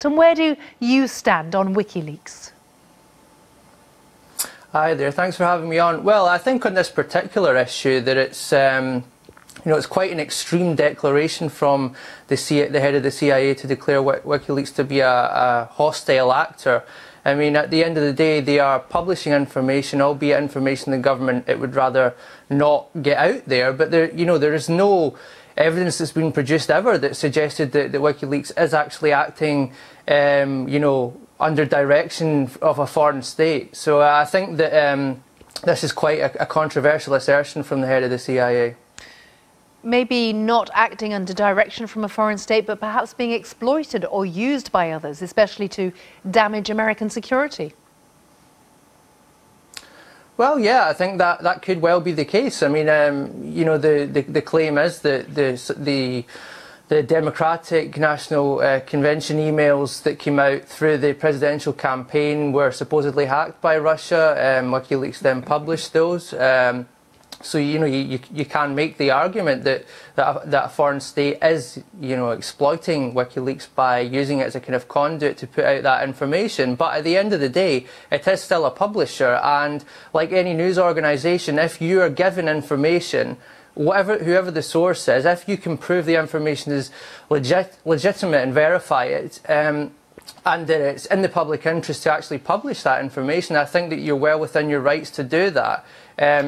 And where do you stand on Wikileaks? Hi there, thanks for having me on. Well, I think on this particular issue that it's it's quite an extreme declaration from the head of the CIA to declare Wikileaks to be a hostile actor. I mean, at the end of the day, they are publishing information, albeit information the government it would rather not get out there. But there is no evidence that's been produced ever that suggested that Wikileaks is actually acting, under direction of a foreign state. So I think that this is quite a controversial assertion from the head of the CIA. Maybe not acting under direction from a foreign state, but perhaps being exploited or used by others, especially to damage American security. Well, yeah, I think that could well be the case. I mean, the claim is that the Democratic National Convention emails that came out through the presidential campaign were supposedly hacked by Russia. Wikileaks then published those. So you can make the argument that a foreign state is exploiting Wikileaks by using it as a kind of conduit to put out that information. But at the end of the day, it is still a publisher, and like any news organisation, if you are given information, whoever the source is, if you can prove the information is legitimate and verify it, and that it's in the public interest to actually publish that information, I think that you're well within your rights to do that.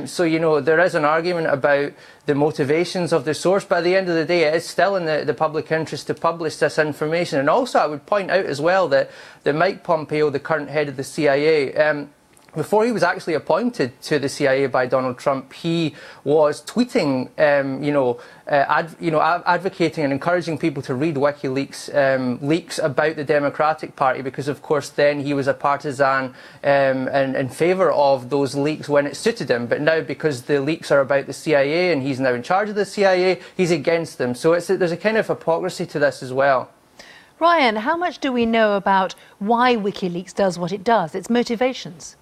So there is an argument about the motivations of the source, but at the end of the day, it is still in the public interest to publish this information. And also, I would point out as well that Mike Pompeo, the current head of the CIA, before he was actually appointed to the CIA by Donald Trump, he was tweeting, advocating and encouraging people to read WikiLeaks leaks about the Democratic Party, because, of course, then he was a partisan in favour of those leaks when it suited him. But now, because the leaks are about the CIA and he's now in charge of the CIA, he's against them. So there's a kind of hypocrisy to this as well. Ryan, how much do we know about why WikiLeaks does what it does, its motivations?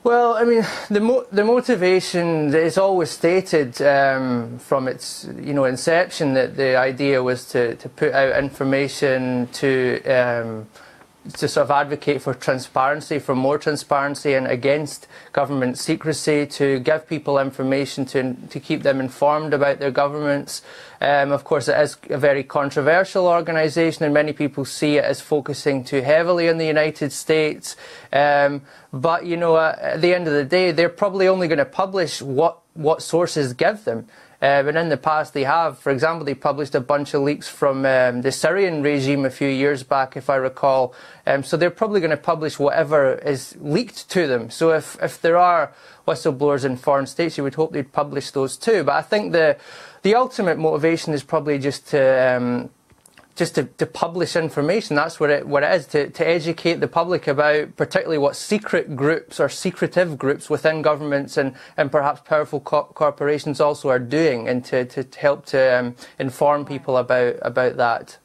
Well, I mean, the motivation is always stated from its inception that the idea was to put out information to sort of advocate for transparency, for more transparency, and against government secrecy, to give people information to keep them informed about their governments. Of course, it is a very controversial organisation, and many people see it as focusing too heavily on the United States. But at the end of the day, they're probably only going to publish what sources give them. And in the past they have. For example, they published a bunch of leaks from the Syrian regime a few years back, if I recall. So they're probably going to publish whatever is leaked to them. So if there are whistleblowers in foreign states, you would hope they'd publish those too. But I think the ultimate motivation is probably just to publish information. That's what it is, to educate the public about particularly what secret groups or secretive groups within governments and perhaps powerful corporations also are doing, and to help to inform people about that.